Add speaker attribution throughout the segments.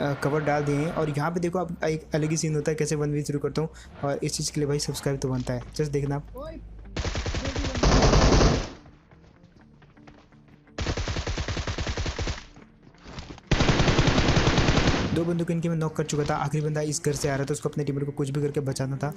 Speaker 1: Cover डाल दिए हैं। और यहाँ पे देखो अब एक अलग ही सीन होता है कैसे 1v शुरू करता हूँ, और इस चीज़ के लिए भाई सब्सक्राइब तो बनता है, जस्ट देखना आप। दो बंदों को इनके मैं नॉक कर चुका था, आखिरी बंदा इस घर से आ रहा था, उसको अपने टीममेट को कुछ भी करके बचाना था।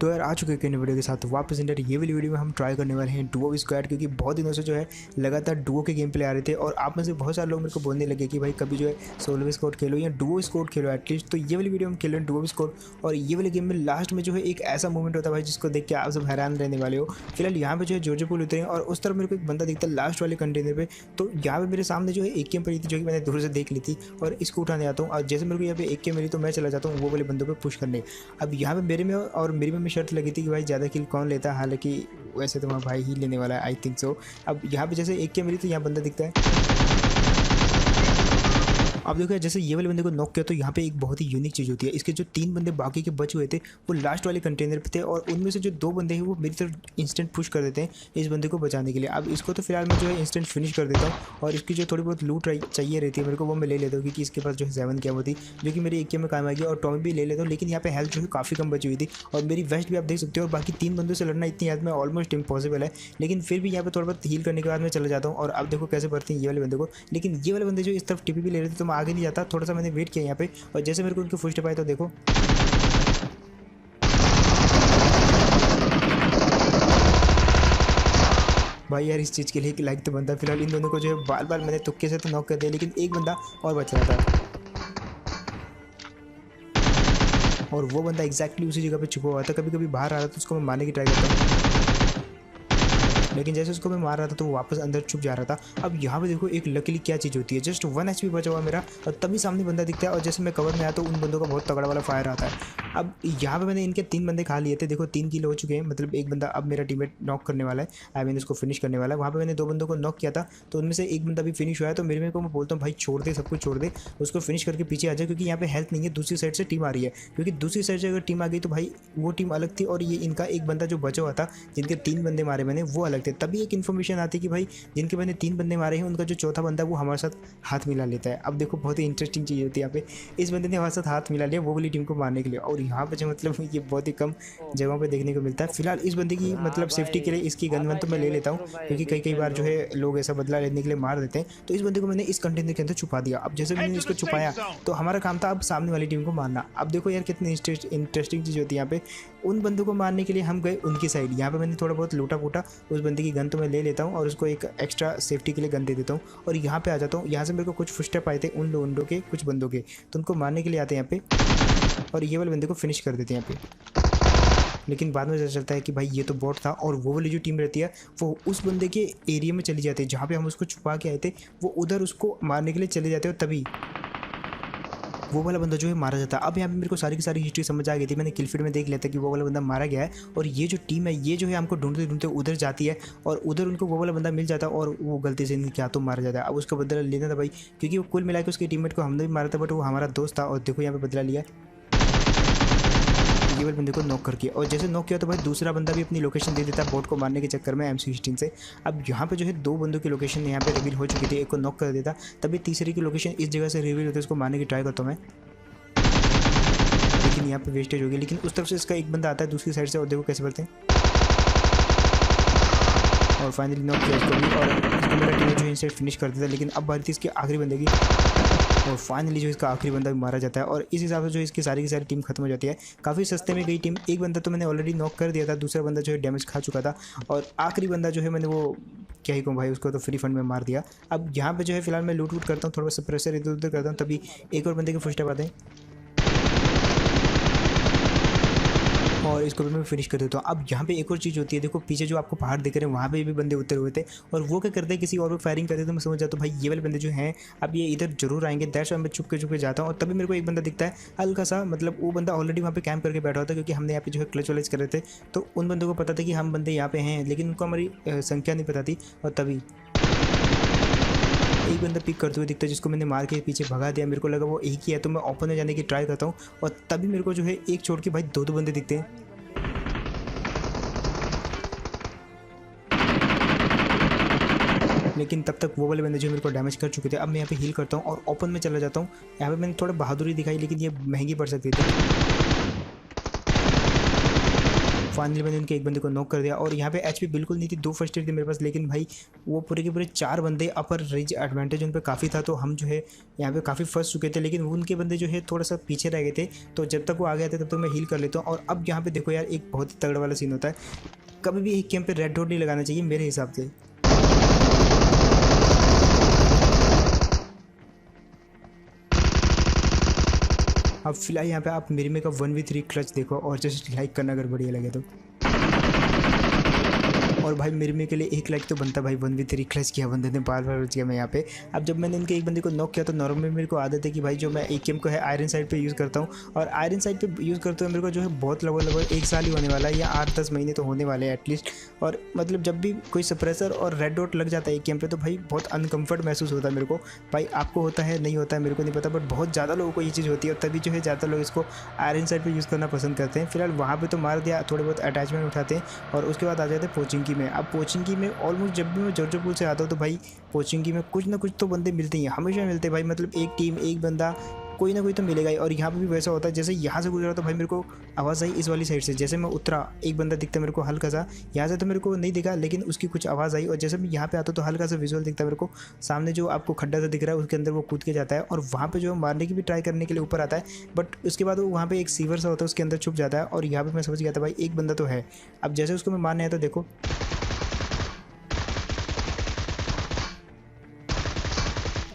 Speaker 1: तो यार आ चुके हैं नई वीडियो के साथ वापस इंटर। ये वाली वीडियो में हम ट्राई करने वाले हैं डुओ स्क्वाड, क्योंकि बहुत दिनों से जो है लगातार डुओ के गेम प्ले आ रहे थे, और आप में से बहुत सारे लोग मेरे को बोलने लगे कि भाई कभी जो है सोलो स्क्वाड खेलो या डुओ स्क्वाड खेलो एटलीस्ट। तो ये वाली वीडियो हम खेल रहे हैं डुओ स्क्वाड, और ये वाले गेम में लास्ट में जो है एक ऐसा मोमेंट होता है भाई जिसको देख के आप सब हैरान रहने वाले हो। फिलहाल यहाँ पे जो है जोजो पुल उतरे हैं, और उस तरफ मेरे को एक बंदा दिखता है लास्ट वाले कंटेनर पे। तो यहाँ पे मेरे सामने जो है एक गेम पड़ी थी जो कि मैंने दूर से देख ली थी, और इसको उठाने आता हूँ, और जैसे मेरे को यहाँ पे एक गेम मिली तो मैं चला जाता हूँ वो वाले बंदों पर पुश करने। अब यहाँ पे मेरे में और मेरी में शर्त लगी थी कि भाई ज़्यादा किल कौन लेता है, हालांकि वैसे तो मेरा भाई ही लेने वाला है, आई थिंक सो। अब यहाँ पे जैसे एक के मेरी तो यहाँ बंदा दिखता है। अब देखो जैसे ये वाले बंदे को नॉक किया तो यहाँ पे एक बहुत ही यूनिक चीज़ होती है, इसके जो 3 बंदे बाकी के बचे हुए थे वो लास्ट वाले कंटेनर पे थे, और उनमें से जो 2 बंदे हैं वो मेरी तरफ इंस्टेंट पुश कर देते हैं इस बंदे को बचाने के लिए। अब इसको तो फिलहाल मैं जो है इंस्टेंट फिनिश कर देता हूँ, और इसकी जो थोड़ी बहुत लूट चाहिए रहती है मेरे को वो मैं ले लेता हूँ, क्योंकि इसके पास जो है 7 क्या होती जो कि मेरी 1 के में काम आएगी, और टॉमी भी ले लेता हूँ। लेकिन यहाँ पे हेल्थ जो है काफ़ी कम बची हुई थी, और मेरी वेस्ट भी आप देख सकते हो, और बाकी 3 बंदों से लड़ना इतनी याद में ऑलमोस्ट इम्पॉसिबल है। लेकिन फिर भी यहाँ पे थोड़ा बहुत हील करने के बाद मैं चला जाता हूँ, और अब देखो कैसे पड़ते हैं ये वाले बंदे को। लेकिन ये वाले बंदे जो इस तरफ टीपी भी ले रहे थे तो मैं आगे नहीं जाता, थोड़ा सा मैंने वेट किया यहाँ पे, और जैसे मेरे को उनके फुट स्टेप आए तो देखो भाई यार इस चीज़ के लिए एक लाइक तो बनता है। फिलहाल इन दोनों को जो है बार बार मैंने तुक्के से तो नॉक कर दिया, लेकिन एक बंदा और बच रहा था, और वो बंदा एग्जैक्टली उसी जगह पे छुपा हुआ था। कभी कभी बाहर आ रहा था उसको मैं मारने की ट्राई करता हूँ, लेकिन जैसे उसको मैं मार रहा था तो वो वापस अंदर छुप जा रहा था। अब यहाँ पे देखो एक लकीली क्या चीज़ होती है, जस्ट 1 HP बचा हुआ मेरा, और तभी सामने बंदा दिखता है, और जैसे मैं कवर में आया तो उन बंदों का बहुत तगड़ा वाला फायर आता है। अब यहाँ पे मैंने इनके 3 बंदे खा लिए थे, देखो 3 किल हो चुके हैं, मतलब एक बंदा अब मेरा टीममेट नॉक करने वाला है, आई मीन उसको फिनिश करने वाला है। वहाँ पे मैंने 2 बंदों को नॉक किया था, तो उनमें से एक बंदा भी फिनिश हुआ है। तो मेरे को मैं बोलता हूँ भाई छोड़ दे, सब कुछ छोड़ दे, उसको फिनिश करके पीछे आ जाए, क्योंकि यहाँ पे हेल्थ नहीं है, दूसरी साइड से टीम आ रही है। क्योंकि दूसरी साइड से अगर टीम आ गई तो भाई वो टीम अलग थी, और ये इनका एक बंदा जो बचा हुआ था जिनके 3 बंदे मारे मैंने वो अलग थे। तभी एक इन्फॉर्मेशन आती कि भाई जिनके मैंने 3 बंदे मारे हैं उनका जो चौथा बंदा है वो हमारे साथ हाथ मिला लेता है। अब देखो बहुत ही इंटरेस्टिंग चीज़ होती है यहाँ पे, इस बंदे ने हमारे साथ हाथ मिला लिया वो वाली टीम को मारने के लिए, और यहाँ पे जो मतलब ये बहुत ही कम जगहों पे देखने को मिलता है। फिलहाल इस बंदे की मतलब सेफ्टी के लिए इसकी गन वन तो मैं ले लेता हूँ, क्योंकि कई बार जो है लोग ऐसा बदला लेने के लिए मार देते हैं। तो इस बंदे को मैंने इस कंटेनर के अंदर छुपा दिया। अब जैसे मैंने इसको छुपाया तो हमारा काम था अब सामने वाली टीम को मारना। अब देखो यार कितनी इंटरेस्टिंग चीज़ होती है यहाँ पे, उन बंदों को मारने के लिए हम गए उनकी साइड। यहाँ पे मैंने थोड़ा बहुत लूटा फूटा, उस बंदे की गन तो मैं ले लेता हूँ, और उसको एक एक्स्ट्रा सेफ्टी के लिए गन दे देता हूँ, और यहाँ पे आ जाता हूँ। यहाँ से मेरे को कुछ फुटस्टेप आए थे उन लोगों के, कुछ बंदों के, तो उनको मारने के लिए आते हैं यहाँ पे, और ये वाले बंदे को फिनिश कर देते हैं यहाँ पे। लेकिन बाद में पता चलता है कि भाई ये तो बॉट था, और वो वाली जो टीम रहती है वो उस बंदे के एरिया में चली जाती है जहाँ पे हम उसको छुपा के आए थे, वो उधर उसको मारने के लिए चले जाते हैं, और तभी वो वाला बंदा जो है मारा जाता है। अब यहाँ पे मेरे को सारी की सारी हिस्ट्री समझ आ गई थी, मैंने किल फीड में देख लिया था कि वो वाला बंदा मारा गया है, और ये जो टीम है ये जो है हमको ढूंढते ढूंढते उधर जाती है, और उधर उनको वो वाला बंदा मिल जाता है, और वो गलती से इनके हाथों मारा जाता है। अब उसका बदला लेना था भाई, क्योंकि वो कुल मिला के उसके टीममेट को हमने भी मारा था, बट वो हमारा दोस्त था, और देखो यहाँ पे बदला लिया ये वाले बंदे को नॉक करके। और जैसे नॉक किया तो भाई दूसरा बंदा भी अपनी लोकेशन दे देता है बोट को मारने के चक्कर में M16 से। अब यहाँ पे जो है 2 बंदों की लोकेशन यहाँ पे रिवील हो चुकी थी, एक को नॉक कर देता, तभी तीसरे की लोकेशन इस जगह से रिवील होती है, उसको मारने की ट्राई करता हूँ मैं, लेकिन यहाँ पे वेस्टेज होगी। लेकिन उस तरफ से इसका एक बंदा आता है दूसरी साइड से, और देखो कैसे बढ़ते हैं, और फाइनली नॉक किया इसको भी, और इसको मेरा टीम जो इंस्टेंट फिनिश कर देता है। लेकिन अब बारी थी इसके आखिरी बंदे की, और फाइनली जो इसका आखिरी बंदा भी मारा जाता है, और इस हिसाब से जो इसकी सारी की सारी टीम खत्म हो जाती है। काफ़ी सस्ते में गई टीम। एक बंदा तो मैंने ऑलरेडी नॉक कर दिया था, दूसरा बंदा जो है डैमेज खा चुका था, और आखिरी बंदा जो है मैंने वो क्या ही कहूँ भाई, उसको तो फ्री फंड में मार दिया। अब यहाँ पे जो है फिलहाल मैं लूट वूट करता हूँ, थोड़ा सा प्रेशर इधर उधर करता हूँ, तभी एक और बंदे के फुटस्टेप आते हैं, और इसको भी मैं फिनिश कर देता हूँ। अब यहाँ पे एक और चीज़ होती है, देखो पीछे जो आपको पहाड़ दिख रहे हैं वहाँ पे भी बंदे उतरे हुए थे, और वो क्या करते हैं किसी और पे फायरिंग करते हैं, तो मैं समझ जाता हूँ भाई ये वाले बंदे जो हैं अब ये इधर जरूर आएंगे। दैट्स वाई मैं चुप के जाता हूँ, और तभी मेरे को एक बंदा दिखता है हल्का सा, मतलब वो बंदा ऑलरेडी वहाँ पे कैंप करके बैठा होता है, क्योंकि हमने यहाँ पे जो है क्लच वलच कर रहे थे, तो उन बंदों को पता था कि हम बंदे यहाँ पे हैं, लेकिन उनको हमारी संख्या नहीं पता थी। और तभी एक बंदा पिक करते हुए दिखता है जिसको मैंने मार के पीछे भगा दिया। मेरे को लगा वो एक ही है, तो मैं ओपन में जाने की ट्राई करता हूँ, और तभी मेरे को जो है एक छोड़ के भाई 2 बंदे दिखते हैं। लेकिन तब तक वो वाले बंदे जो मेरे को डैमेज कर चुके थे। अब मैं यहाँ पे हील करता हूँ और ओपन में चला जाता हूँ। यहाँ पे मैंने थोड़ा बहादुरी दिखाई, लेकिन ये महंगी पड़ सकती थी। फाइनली मैंने उनके एक बंदे को नॉक कर दिया और यहाँ पे एचपी बिल्कुल नहीं थी, 2 फर्स्ट एड थी मेरे पास, लेकिन भाई वो पूरे के पूरे 4 बंदे अपर रेंज एडवांटेज उन पर काफ़ी था, तो हम जो है यहाँ पे काफ़ी फंस चुके थे। लेकिन उनके बंदे जो है थोड़ा सा पीछे रह गए थे, तो जब तक वो आ गए थे तब तक मैं हील कर लेता हूँ। और अब यहाँ पे देखो यार, एक बहुत ही तगड़ा वाला सीन होता है। कभी भी एक कैंप पे रेड डॉट नहीं लगाना चाहिए मेरे हिसाब से। अब फिलहाल यहाँ पे आप मेरी में का 1v3 क्लच देखो और जस्ट लाइक करना अगर बढ़िया लगे तो। और भाई मेरे में के लिए 1 लाइक तो बनता भाई। 1v3 क्लच किया बंदे ने, बार बच गया मैं यहाँ पे। अब जब मैंने इनके एक बंदे को नॉक किया तो नॉर्मली मेरे को आदत है कि भाई जो मैं AKM को है आयरन साइड पे यूज़ करता हूँ, और आयरन साइड पे यूज़ करते हुए मेरे को जो है बहुत लगभग 1 साल ही होने वाला है, या 8-10 महीने तो होने वाले हैं एटलीस्ट। और मतलब जब भी कोई सप्रेसर और रेड डॉट लग जाता है AKM पे तो भाई बहुत अनकम्फर्ट महसूस होता है मेरे को। भाई आपको होता है नहीं होता है मेरे को नहीं पता, बट बहुत ज़्यादा लोगों को ये चीज़ होती है, और तभी जो है ज़्यादा लोग इसको आयरन साइड पर यूज़ करना पसंद करते हैं। फिलहाल वहाँ पर तो मार दिया, थोड़े बहुत अटैचमेंट उठाते हैं और उसके बाद आ जाते हैं पोचिंकी में। अब पोचिंकी में ऑलमोस्ट जब भी मैं जॉर्जपुर से आता हूँ तो भाई पोचिंकी में कुछ ना कुछ तो बंदे मिलते ही हैं, हमेशा मिलते हैं भाई। मतलब एक टीम एक बंदा कोई ना कोई तो मिलेगा ही। और यहाँ पे भी वैसा होता है, जैसे यहाँ से गुजरा तो भाई मेरे को आवाज़ आई इस वाली साइड से। जैसे मैं उतरा एक बंदा दिखता मेरे को हल्का सा, यहाँ से तो मेरे को नहीं दिखा लेकिन उसकी कुछ आवाज़ आई। और जैसे मैं यहाँ पे आता तो हल्का सा विजुअल दिखता मेरे को, सामने जो आपको खड्डा सा दिख रहा है उसके अंदर वो कूद के जाता है और वहाँ पे जो मारने की भी ट्राई करने के लिए ऊपर आता है, बट उसके बाद वो वहाँ पे एक सीवर सा होता है उसके अंदर छुप जाता है। और यहाँ पे मैं समझ गया था भाई एक बंदा तो है। अब जैसे उसको मैं मारने आया तो देखो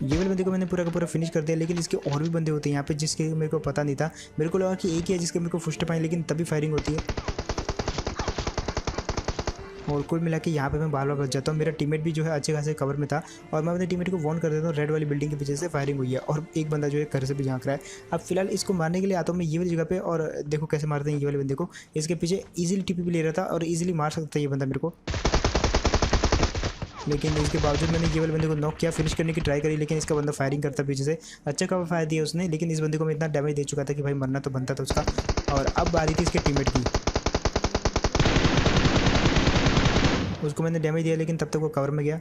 Speaker 1: ये वाले बंदे को मैंने पूरा का पूरा फिनिश कर दिया। लेकिन इसके और भी बंदे होते हैं यहाँ पे जिसके मेरे को पता नहीं था। मेरे को लगा कि एक ही है जिसके मेरे को फुस्ट पाए, लेकिन तभी फायरिंग होती है। और कुल मिला के यहाँ पे मैं बार बार बच जाता हूँ। मेरा टीममेट भी जो है अच्छे खासे कवर में था और मैं अपने टीममेट को वार्न कर देता हूँ रेड वाली बिल्डिंग के पीछे से फायरिंग हुई है और एक बंदा जो है घर से भी झांक रहा है। अब फिलहाल इसको मारने के लिए आता हूँ मैं ये वाली जगह पे, और देखो कैसे मारते हैं ये वाले बंदे को। इसके पीछे ईजिली टीपी भी ले रहा था और ईजिली मार सकता था ये बंदा मेरे को, लेकिन इसके बावजूद मैंने ये वाले बंदे को नॉक किया, फिनिश करने की ट्राई करी, लेकिन इसका बंदा फायरिंग करता पीछे से। अच्छा कवर फायर दिया उसने, लेकिन इस बंदे को मैं इतना डैमेज दे चुका था कि भाई मरना तो बनता था उसका। और अब बारी थी इसके टीममेट की, उसको मैंने डैमेज दिया लेकिन तब तक वो कवर में गया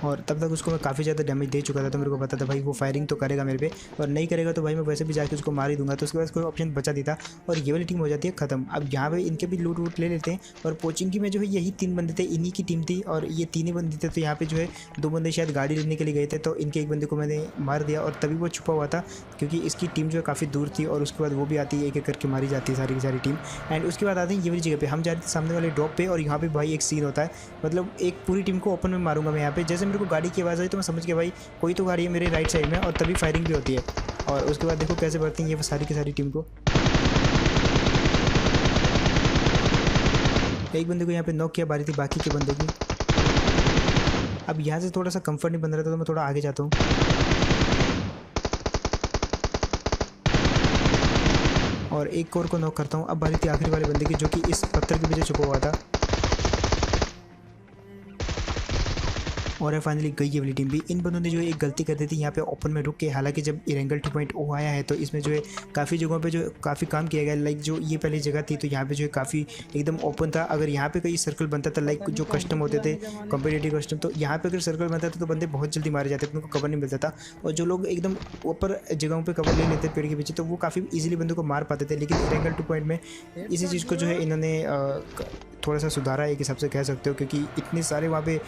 Speaker 1: और तब तक उसको मैं काफ़ी ज़्यादा डैमेज दे चुका था। तो मेरे को पता था भाई वो फायरिंग तो करेगा मेरे पे, और नहीं करेगा तो भाई मैं वैसे भी जाके उसको मार ही दूंगा। तो उसके बाद कोई ऑप्शन बचा देता और ये वाली टीम हो जाती है ख़त्म। अब यहाँ पे इनके भी लूट वूट ले लेते हैं। और पोचिंकी में जो है यही 3 बंदे थे, इन्हीं की टीम थी और ये 3 ही बंदे थे। तो यहाँ पे जो है 2 बंदे शायद गाड़ी लेने के लिए गए थे, तो इनके एक बंदे को मैंने मार दिया और तभी वो छुपा हुआ था क्योंकि इसकी टीम जो है काफ़ी दूर थी। और उसके बाद वो भी आती है, एक एक करके मारी जाती है सारी की सारी टीम। एंड उसके बाद आते हैं ये वाली जगह पे, हम जा रहे थे सामने वाले ड्रॉप पे, और यहाँ पे भाई एक सीन होता है। मतलब एक पूरी टीम को ओपन में मारूंगा मैं यहाँ पे। जैसे मेरे को गाड़ी की आवाज़ आई तो मैं समझ गया भाई कोई तो गाड़ी है मेरे राइट साइड में, और तभी फायरिंग भी होती है। और उसके बाद देखो कैसे बढ़ती हैं ये सारी की सारी टीम को। एक बंदे को यहाँ पे नॉक किया, बारी थी बाकी के बंदों की। अब यहाँ से थोड़ा सा कंफर्ट नहीं बन रहा था तो मैं थोड़ा आगे जाता हूँ। और एक कोर को नॉक करता हूँ। अब बारी थी आखिरी वाले बंदे की जो कि इस पत्थर के पीछे छुपा हुआ था। और फाइनली गई ये वाली टीम भी। इन बंदों ने जो है एक गलती कर दी थी यहाँ पे ओपन में रुक के। हालांकि जब इरेंगल 2.0 आया है तो इसमें जो है काफ़ी जगहों पे जो काफ़ी काम किया गया। लाइक जो ये पहली जगह थी तो यहाँ पे जो है काफ़ी एकदम ओपन था। अगर यहाँ पे कोई सर्कल बनता था, लाइक जो कस्टम होते थे कॉम्पिटिटिव कस्टम, तो यहाँ पे अगर सर्कल बनता था तो बंदे बहुत जल्दी मारे जाते थे, उनको कवर नहीं मिलता था। और जो लोग एकदम ऊपर जगहों पर कवर ले लेते पेड़ के पीछे तो वो काफ़ी ईजिली बंदों को मार पाते थे। लेकिन इरेंगल 2 में इसी चीज़ को जो है इन्होंने थोड़ा सा सुधारा है एक हिसाब से कह सकते हो, क्योंकि इतने सारे वहाँ पे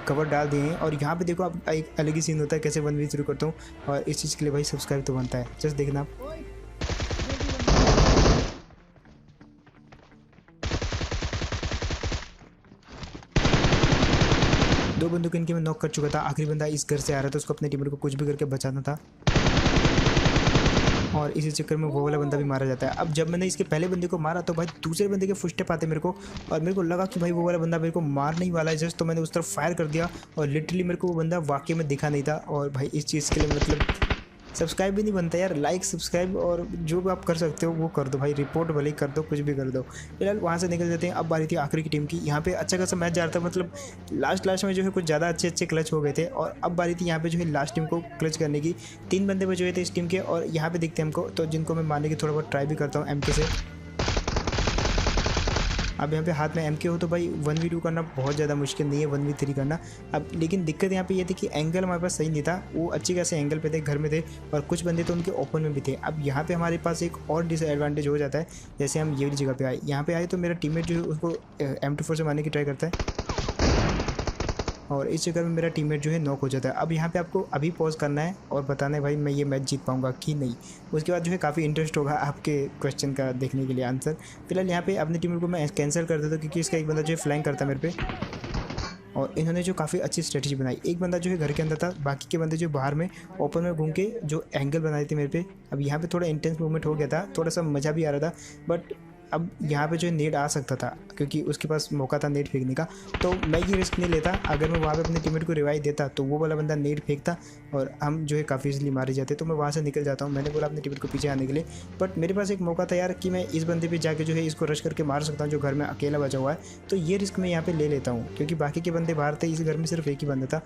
Speaker 1: कवर डाल दिए हैं। और यहाँ पे देखो अब एक अलग ही सीन होता है कैसे 1v शुरू करता हूँ, और इस चीज़ के लिए भाई सब्सक्राइब तो बनता है। जस्ट देखना आप। दो बंदों को इनके मैं नॉक कर चुका था। आखिरी बंदा इस घर से आ रहा था, उसको अपने टीममेट को कुछ भी करके बचाना था और इसी चक्कर में वो वाला बंदा भी मारा जाता है। अब जब मैंने इसके पहले बंदे को मारा तो भाई दूसरे बंदे के फुटस्टेप आते मेरे को, और मेरे को लगा कि भाई वो वाला बंदा मेरे को मारने ही वाला है जस्ट। तो मैंने उस तरफ फायर कर दिया और लिटरली मेरे को वो बंदा वाकई में दिखा नहीं था। और भाई इस चीज़ के लिए मतलब सब्सक्राइब भी नहीं बनता यार, लाइक सब्सक्राइब और जो भी आप कर सकते हो वो कर दो भाई, रिपोर्ट भले ही कर दो, कुछ भी कर दो। फिलहाल वहाँ से निकल जाते हैं। अब बारी थी आखिरी की टीम की। यहाँ पे अच्छा खासा मैच जा रहा था, मतलब लास्ट में जो है कुछ ज़्यादा अच्छे क्लच हो गए थे। और अब बारी थी यहाँ पे जो है लास्ट टीम को क्लच करने की। 3 बंदे बचे हुए थे इस टीम के, और यहाँ पे दिखते हैं हमको, तो जिनको मैं मारने की थोड़ा बहुत ट्राई भी करता हूँ MK से। अब यहाँ पे हाथ में MK हो तो भाई 1v2 करना बहुत ज़्यादा मुश्किल नहीं है, 1v3 करना। अब लेकिन दिक्कत यहाँ पे ये थी कि एंगल हमारे पास सही नहीं था, वो अच्छी खासे एंगल पे थे, घर में थे, और कुछ बंदे तो उनके ओपन में भी थे। अब यहाँ पे हमारे पास एक और डिसएडवांटेज हो जाता है, जैसे हम ये वाली जगह पे आए, यहाँ पे आए तो मेरा टीममेट जो है उसको M24 से मारने की ट्राई करता है, और इस चक्कर में मेरा टीममेट जो है नॉक हो जाता है। अब यहाँ पे आपको अभी पॉज करना है और बताना है भाई मैं ये मैच जीत पाऊंगा कि नहीं। उसके बाद जो है काफ़ी इंटरेस्ट होगा आपके क्वेश्चन का देखने के लिए आंसर। फिलहाल यहाँ पे अपने टीममेट को मैं कैंसिल कर देता हूँ क्योंकि इसका एक बंदा जो है फ्लैंक करता है मेरे पे, और इन्होंने जो काफ़ी अच्छी स्ट्रेटजी बनाई, एक बंदा जो है घर के अंदर था, बाकी के बंदे जो बाहर में ओपन में घूम के जो एंगल बनाए थे मेरे पे। अब यहाँ पे थोड़ा इंटेंस मूवमेंट हो गया था, थोड़ा सा मज़ा भी आ रहा था, बट अब यहाँ पे जो नेड आ सकता था क्योंकि उसके पास मौका था नेड फेंकने का, तो मैं ये रिस्क नहीं लेता। अगर मैं वहाँ पे अपने टीममेट को रिवाइव देता तो वो वाला बंदा नेड फेंकता और हम जो है काफ़ी इजीली मारे जाते, तो मैं वहाँ से निकल जाता हूँ। मैंने बोला अपने टीममेट को पीछे आने के लिए, बट मेरे पास एक मौका था यार कि मैं इस बंदे पे जाके जो है इसको रश करके मार सकता हूँ जो घर में अकेला बचा हुआ है, तो ये रिस्क मैं यहाँ पे ले लेता हूँ क्योंकि बाकी के बंदे बाहर थे, इस घर में सिर्फ एक ही बंदा था।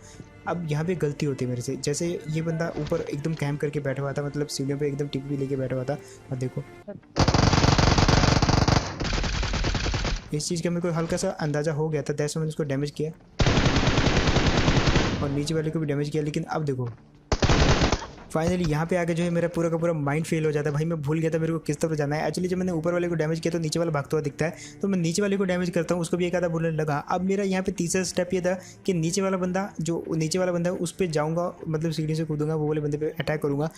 Speaker 1: अब यहाँ पे गलती होती है मेरे से, जैसे ये बंदा ऊपर एकदम कैंप करके बैठा हुआ था, मतलब सीढ़ियों पे एकदम टिप भी लेके बैठा हुआ था, और देखो इस चीज़ का मेरे को हल्का सा अंदाज़ा हो गया था, दैट्स मैंने उसको डैमेज किया और नीचे वाले को भी डैमेज किया। लेकिन अब देखो फाइनली यहाँ पे आके जो है मेरा पूरा का पूरा माइंड फेल हो जाता है। भाई मैं भूल गया था मेरे को किस तरफ जाना है। एक्चुअली जब मैंने ऊपर वाले को डैमेज किया तो नीचे वाला भागता हुआ दिखता है, तो मैं नीचे वाले को डैमेज करता हूँ, उसको भी एक आधा बोलने लगा। अब मेरा यहाँ पे तीसरा स्टेप ये था कि नीचे वाला बंदा है उस पर जाऊँगा, मतलब सीढ़ी से कूदूंगा, वो वाले बंदे पे अटैक करूँगा।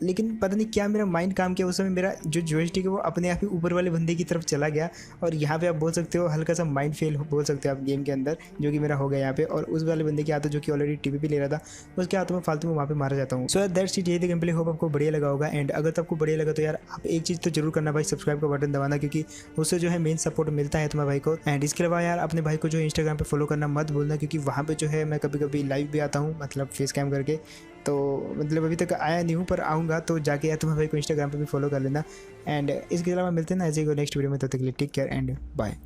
Speaker 1: लेकिन पता नहीं क्या मेरा माइंड काम किया उस समय, मेरा जो जॉयस्टिक है वो अपने आप ही ऊपर वाले बंदे की तरफ चला गया, और यहाँ पे आप बोल सकते हो हल्का सा माइंड फेल बोल सकते हो आप गेम के अंदर, जो कि मेरा हो गया यहाँ पे। और उस वाले बंदे के हाथों जो कि ऑलरेडी टीपी ले रहा था, उसके हाथों में फालतू में वहाँ पे मारा जाता हूँ। सो दैट्स इट, ये थे गेम प्ले। होप आपको बढ़िया लगा होगा, एंड अगर तो आपको बढ़िया लगा तो यार आप एक चीज़ तो जरूर करना भाई, सब्सक्राइब का बटन दबाना, क्योंकि उससे जो है मेन सपोर्ट मिलता है तुम्हारे भाई को। एंड इसके अलावा यार अपने भाई को जो इंस्टाग्राम पे फॉलो करना मत भूलना, क्योंकि वहाँ पे जो है मैं कभी कभी लाइव भी आता हूँ, मतलब फेस कैम करके। तो मतलब अभी तक आया नहीं हूँ, पर आऊँगा तो जाके यार तुम्हारे भाई को इंस्टाग्राम पे भी फॉलो कर लेना। एंड इसके अलावा मिलते हैं ना ऐसे ही नेक्स्ट वीडियो में, तब तक के लिए टेक केयर एंड बाय।